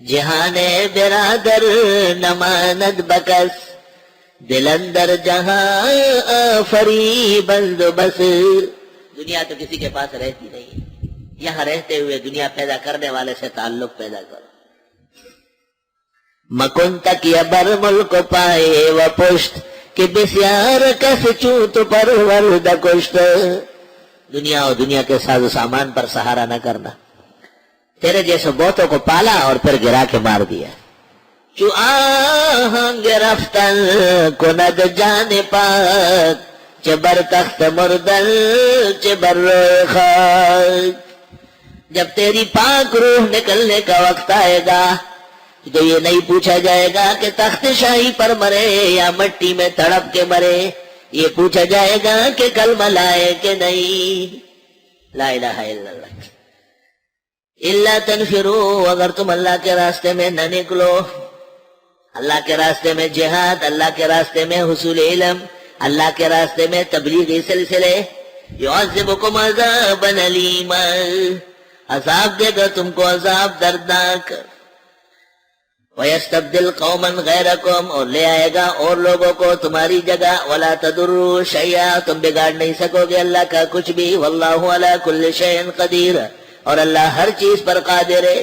جہان برادر نماند بکس، دل اندر جہاں فری بند بس۔ دنیا تو کسی کے پاس رہتی نہیں، یہاں رہتے ہوئے دنیا پیدا کرنے والے سے تعلق پیدا کرو۔ مکن تک یا بر ملک پائے و پشت، کہ بسیار کس چوت پر ورد کشت۔ دنیا اور دنیا کے ساز و سامان پر سہارا نہ کرنا، تیرے جیسے بہتوں کو پالا اور پھر گرا کے مار دیا۔ چو آہنگ رفتن کند جان پاک، چبر تخت مردل چبر روئے خاک۔ جب تیری پاک روح نکلنے کا وقت آئے گا تو یہ نہیں پوچھا جائے گا کہ تخت شاہی پر مرے یا مٹی میں تڑپ کے مرے، یہ پوچھا جائے گا کہ کلمہ لائے کہ نہیں۔ لا الہ الا اللہ۔ الا تنفروا، اگر تم اللہ کے راستے میں نہ نکلو، اللہ کے راستے میں جہاد، اللہ کے راستے میں حصول علم، اللہ کے راستے میں تبلیغی سلسلے، یعذبکم عذابا علیما، عذاب دے گا تم کو عذاب دردناک۔ وَيَسْتَبْدِلْ قَوْمًا غَيْرَكُمْ، اور لے آئے گا اور لوگوں کو تمہاری جگہ۔ وَلَا تَضُرُّوا شَيْئًا، تم بگاڑ نہیں سکو گے اللہ کا کچھ بھی۔ وَاللَّهُ عَلَى كُلِّ شَيْءٍ قَدِيرٌ، اور اللہ ہر چیز پر قادر ہے۔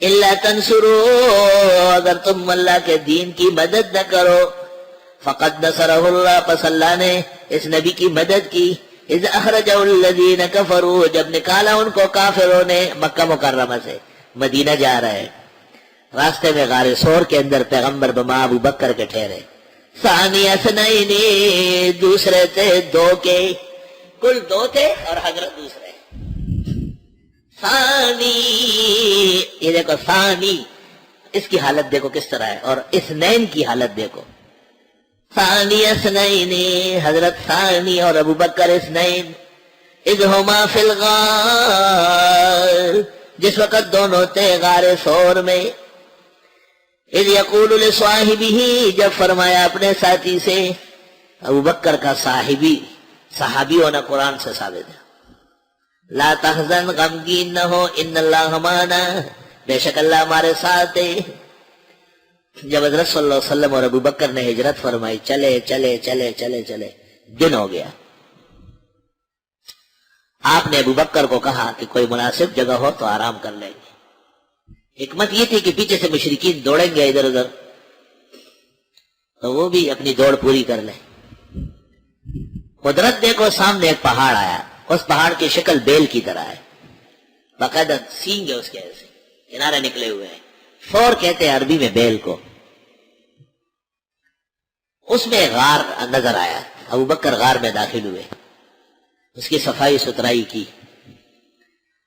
إِلَّا تَنْصُرُوا، اگر تم اللہ کے دین کی مدد نہ کرو، فَقَدْ نَصَرَهُ اللَّهُ، پس اللہ نے اس نبی کی مدد کی۔ إِذْ أَخْرَجَهُ الَّذِينَ كَفَرُوا، جب نکالا ان کو کافروں نے مکہ مکرمہ سے، مدینہ جا رہے، راستے میں غار سور کے اندر پیغمبر بما ابو بکر کے ٹھہرے۔ ثانی اثنین، دوسرے تھے دو کے، کل دو تھے اور حضرت دوسرے۔ ثانی، یہ دیکھو ثانی، اس کی حالت دیکھو کس طرح ہے، اور اثنین کی حالت دیکھو۔ ثانی اثنین، حضرت ثانی اور ابو بکر اثنین۔ اذ ہما فی الغار، جس وقت دونوں تھے غار سور میں۔ اذ یقول لصاحبہ، جب فرمایا اپنے ساتھی سے، ابو بکر کا صاحبی، صحابی ہونا قرآن سے ثابت ہے۔ لا تحزن، غمگین نہ ہو، ان اللہ معنا، بے شک اللہ ہمارے ساتھ ہے۔ جب حضرت صلی اللہ علیہ وسلم اور ابو بکر نے ہجرت فرمائی، چلے چلے چلے چلے چلے، دن ہو گیا۔ آپ نے ابو بکر کو کہا کہ کوئی مناسب جگہ ہو تو آرام کر لیں گے۔ حکمت یہ تھی کہ پیچھے سے مشرکین دوڑیں گے ادھر ادھر، تو وہ بھی اپنی دوڑ پوری کر لیں۔ قدرت دیکھو، سامنے ایک پہاڑ آیا، اس پہاڑ کی شکل بیل کی طرح ہے، باقاعدہ سینگ ہے اس کے، ایسے کنارے نکلے ہوئے ہیں، فور کہتے ہیں عربی میں بیل کو۔ اس میں غار نظر آیا، ابو بکر غار میں داخل ہوئے، اس کی صفائی ستھرائی کی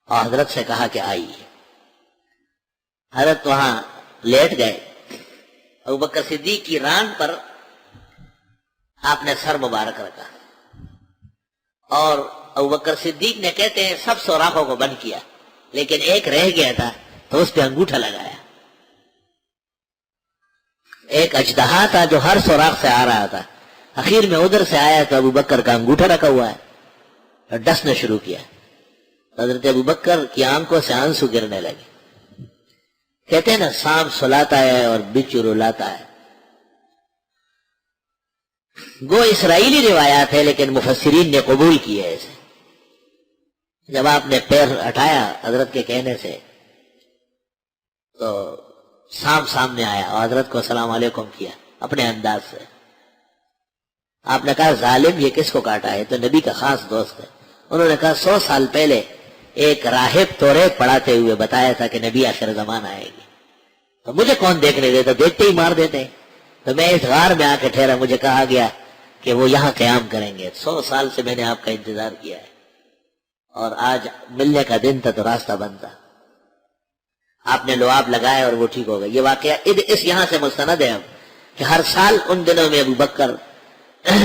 اور حضرت سے کہا کہ آئیے۔ حضرت وہاں لیٹ گئے، ابو بکر صدیق کی ران پر آپ نے سر مبارک رکھا، اور ابو بکر صدیق نے کہتے ہیں سب سوراخوں کو بند کیا، لیکن ایک رہ گیا تھا تو اس پہ انگوٹھا لگایا۔ ایک اژدہا تھا جو ہر سوراخ سے آ رہا تھا، اخیر میں ادھر سے آیا تو ابو بکر کا انگوٹھا رکھا ہوا ہے، اور ڈسنا شروع کیا۔ حضرت ابو بکر کی آنکھوں سے آنسو گرنے لگے۔ کہتے ہیں نا، سانپ سلاتا ہے اور بچھو رلاتا ہے۔ گو اسرائیلی روایات ہے لیکن مفسرین نے قبول کی ہے اسے۔ جب آپ نے پیر ہٹایا حضرت کے کہنے سے تو سانپ سامنے آیا اور حضرت کو السلام علیکم کیا اپنے انداز سے۔ آپ نے کہا ظالم یہ کس کو کاٹا ہے؟ تو نبی کا خاص دوست ہے۔ انہوں نے کہا 100 سال پہلے ایک راہب توریت پڑھاتے ہوئے بتایا تھا کہ نبی آخر زمان آئے گی، تو مجھے کون دیکھنے دیتا، دیکھتے ہی مار دیتے۔ تو میں اس غار میں آ کے ٹھہرا، مجھے کہا گیا کہ وہ یہاں قیام کریں گے۔ 100 سال سے میں نے آپ کا انتظار کیا ہے، اور آج ملنے کا دن تھا تو راستہ بند تھا۔ آپ نے لعاب لگایا اور وہ ٹھیک ہو گئے۔ یہ واقعہ اس یہاں سے مستند ہے اب کہ ہر سال ان دنوں میں ابو بکر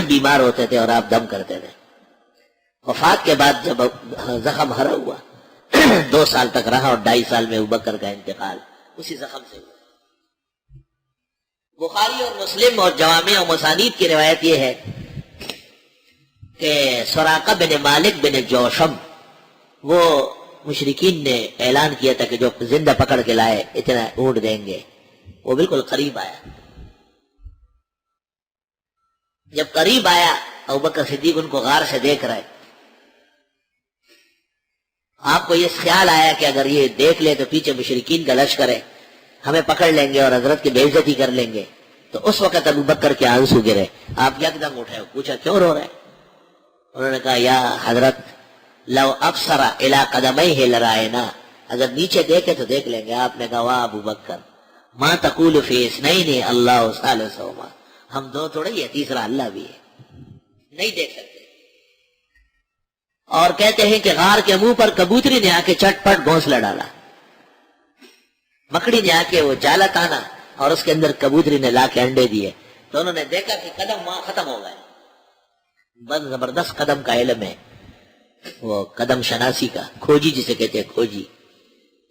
بیمار ہوتے تھے اور آپ دم کرتے تھے۔ وفات کے بعد جب زخم ہرا ہوا 2 سال تک رہا، اور 2.5 سال میں ابو بکر کا انتقال اسی زخم سے ہوا۔ بخاری اور مسلم اور جوامع و مسانید کی روایت یہ ہے کہ سراقہ بن مالک بن جوشم وہ مشرکین نے اعلان کیا تھا کہ جو زندہ پکڑ کے لائے اتنا اونٹ دیں گے، وہ بالکل قریب آیا۔ جب قریب آیا ابوبکر صدیق ان کو غار سے دیکھ رہے، آپ کو یہ خیال آیا کہ اگر یہ دیکھ لے تو پیچھے مشرکین کا لشکر ہے، ہمیں پکڑ لیں گے اور حضرت کی بے عزتی کر لیں گے۔ تو اس وقت ابوبکر کے آنسو گرے، آپ یکدم اٹھے، پوچھا کیوں رو رہے؟ انہوں نے کہا یا حضرت لو ابصر الی قدمیہ لرائنا، اگر نیچے دیکھے تو دیکھ لیں گے۔ آپ نے کہا واہ ابوبکر، ما تقول فی اثنین اللہ ثالثہما، ہم دو تھوڑے، یہ تیسرا اللہ بھی ہے، نہیں دیکھ سکتے۔ اور کہتے ہیں کہ غار کے منہ پر کبوتری نے آ کے چٹ پٹ گھونسلہ ڈالا، مکڑی نے آ کے وہ جالا تانا اور اس کے اندر کبوتری نے لا کے انڈے دیے، تو انہوں نے دیکھا کہ قدم وہاں ختم ہو گئے۔ بس زبردست قدم کا علم ہے، وہ قدم شناسی کا، کھوجی جسے کہتے ہیں کھوجی۔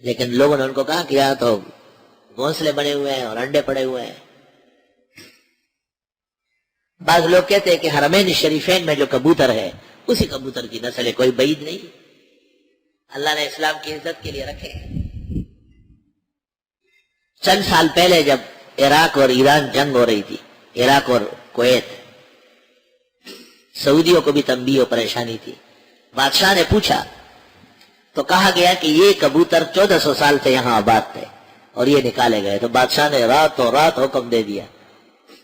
لیکن لوگوں نے ان کو کہا کہ یہاں تو گھونسلے بنے ہوئے ہیں اور انڈے پڑے ہوئے ہیں۔ بعض لوگ کہتے ہیں کہ حرمین شریفین میں جو کبوتر ہے اسی کبوتر کی نسل ہے، کوئی بعید نہیں، اللہ نے اسلام کی عزت کے لیے رکھے۔ چند سال پہلے جب عراق اور ایران جنگ ہو رہی تھی، عراق اور کویت، سعودیوں کو بھی تنبیہ و پریشانی تھی، بادشاہ نے پوچھا تو کہا گیا کہ یہ کبوتر 1400 سال سے یہاں آباد تھے اور یہ نکالے گئے۔ تو بادشاہ نے راتوں رات حکم دے دیا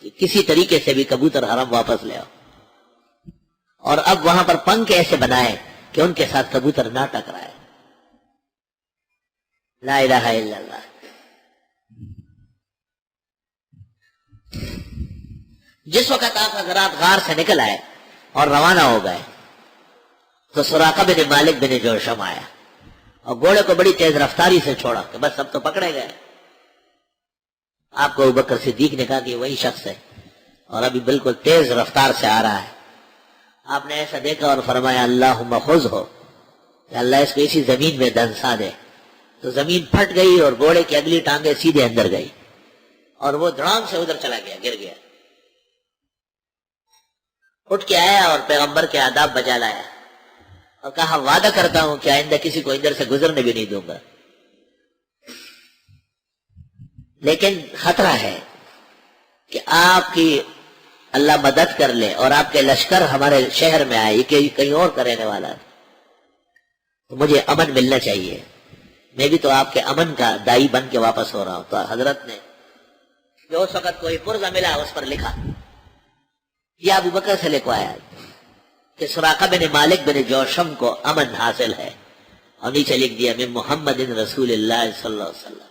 کہ کسی طریقے سے بھی کبوتر حرم واپس لے آؤ، اور اب وہاں پر پنکھ ایسے بنائے کہ ان کے ساتھ کبوتر نہ ٹکرائے۔ لا الہ الا اللہ۔ جس وقت آپ حضرات غار سے نکل آئے اور روانہ ہو گئے تو سراقہ بن مالک بن جوشم آیا اور گھوڑے کو بڑی تیز رفتاری سے چھوڑا کہ بس سب تو پکڑے گئے۔ آپ کو ابوبکر صدیق نے کہا کہ وہی شخص ہے اور ابھی بالکل تیز رفتار سے آ رہا ہے۔ آپ نے ایسا دیکھا اور فرمایا اللہم خذہ، کہ اللہ اس کو اسی زمین میں دھنسا دے۔ تو زمین پھٹ گئی اور گھوڑے کی اگلی ٹانگیں سیدھے اندر گئی اور وہ دھڑام سے ادھر چلا گیا، گر گیا۔ اٹھ کے آیا اور پیغمبر کے آداب بجا لایا اور کہا وعدہ کرتا ہوں کہ آئندہ کسی کو ادھر سے گزرنے بھی نہیں دوں گا، لیکن خطرہ ہے کہ آپ کی اللہ مدد کر لے اور آپ کے لشکر ہمارے شہر میں آئے، کہ کہیں اور کا رہنے والا ہے، تو مجھے امن ملنا چاہیے، میں بھی تو آپ کے امن کا دائی بن کے واپس ہو رہا ہوں۔ تو حضرت نے جو اس وقت کوئی پرزہ ملا اس پر لکھا، یہ ابو بکر سے لکھو آیا کہ سراقہ بن مالک بن جوشم کو امن حاصل ہے، اور نیچے لکھ دیا من محمد رسول اللہ صلی اللہ علیہ وسلم۔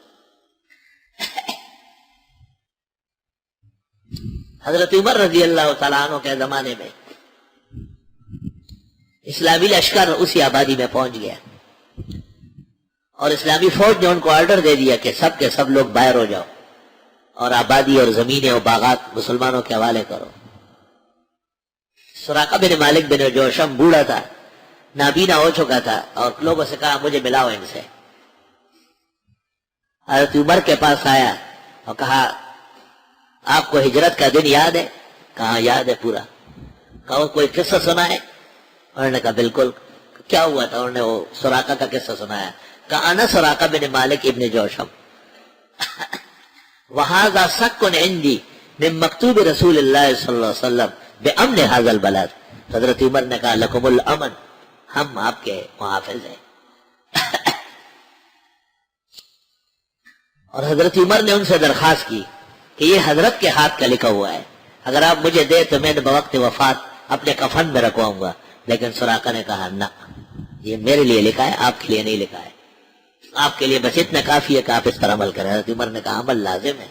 حضرت عمر رضی اللہ تعالیٰ عنہ کے زمانے میں اسلامی لشکر اسی آبادی میں پہنچ گیا اور اسلامی فوج نے ان کو آرڈر دے دیا کہ سب کے سب لوگ باہر ہو جاؤ اور آبادی اور زمینیں اور باغات مسلمانوں کے حوالے کرو۔ سراقہ بن مالک بن جوشم بوڑھا تھا، نابینا ہو چکا تھا، اور لوگوں سے کہا مجھے ملاؤ ان سے۔ حضرت عمر کے پاس آیا اور کہا آپ کو ہجرت کا دن یاد ہے؟ کہا یاد ہے پورا۔ کہا کوئی قصہ سنا ہے؟ انہوں نے کہا بالکل۔ کیا ہوا تھا؟ انہوں نے وہ سراقہ کا قصہ سنایا۔ کہا انا سراقہ بن مالک ابن جوشم وہذا شک عندی من مکتوب رسول اللہ صلی اللہ علیہ وسلم بامن هذا البلد۔ حضرت عمر نے کہا لکم الامن، ہم آپ کے محافظ ہیں۔ اور حضرت عمر نے ان سے درخواست کی کہ یہ حضرت کے ہاتھ کا لکھا ہوا ہے، اگر آپ مجھے دے تو میں بوقت وفات اپنے کفن میں رکھواؤں گا۔ لیکن سراقہ نے کہا نہ، یہ میرے لیے لکھا ہے، آپ کے لیے نہیں لکھا ہے، آپ کے لیے بس اتنا کافی ہے کہ آپ اس پر عمل کریں۔ حضرت عمر نے کہا عمل لازم ہے،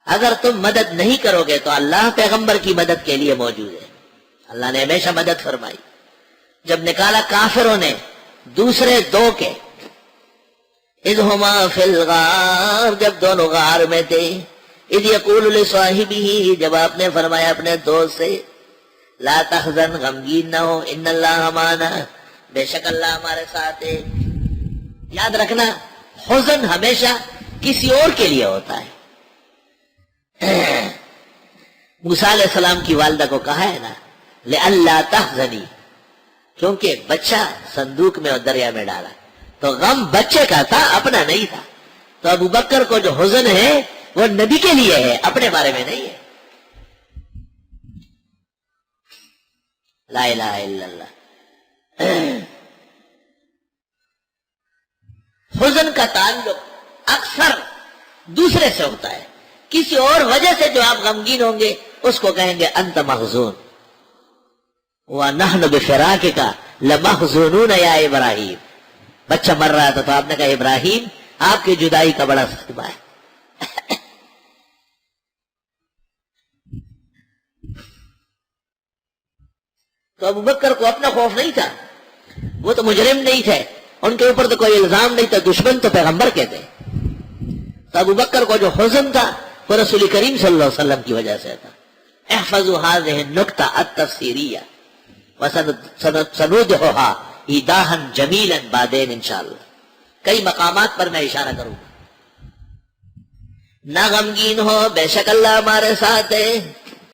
اگر تم مدد نہیں کرو گے تو اللہ پیغمبر کی مدد کے لیے موجود ہے۔ اللہ نے ہمیشہ مدد فرمائی۔ جب نکالا کافروں نے دوسرے دو کے، اذ ہما فی الغار، جب دونوں غار میں تھے، اذ یقول لصاحبہ، جب آپ نے فرمایا اپنے دوست سے لا تحزن، غمگین نہ ہو، ان اللہ معنا، بے شک اللہ ہمارے ساتھ ہے۔ یاد رکھنا حزن ہمیشہ کسی اور کے لیے ہوتا ہے۔ موسیٰ علیہ السلام کی والدہ کو کہا ہے نا لئلا تحزنی، کیونکہ بچہ صندوق میں اور دریا میں ڈالا، تو غم بچے کا تھا، اپنا نہیں تھا. تو ابو بکر کو جو حزن ہے وہ نبی کے لیے ہے، اپنے بارے میں نہیں ہے. لا الہ الا اللہ. حزن کا تعلق اکثر دوسرے سے ہوتا ہے، کسی اور وجہ سے جو آپ غمگین ہوں گے اس کو کہیں گے انت محزون. وَنَحْنُ بِفِرَاقِكَ لَمَحْزُونُونَ یا ابراہیم. بچہ مر رہا تھا تو آپ نے کہا ابراہیم آپ کی جدائی کا بڑا صدمہ ہے. تو ابو بکر کو اپنا خوف نہیں تھا، وہ تو مجرم نہیں تھے، ان کے اوپر تو کوئی الزام نہیں تھا، دشمن تو پیغمبر کے تھے. تو ابو بکر کو جو حزن تھا وہ رسول کریم صلی اللہ علیہ وسلم کی وجہ سے تھا. احفظوا هذه النقطة التفسيرية وسنوضحها ایضاحا جمیلا بعدين انشاءاللہ. کئی مقامات پر میں اشارہ کروں گا. نہ غمگین ہو، بے شک اللہ ہمارے ساتھ ہے.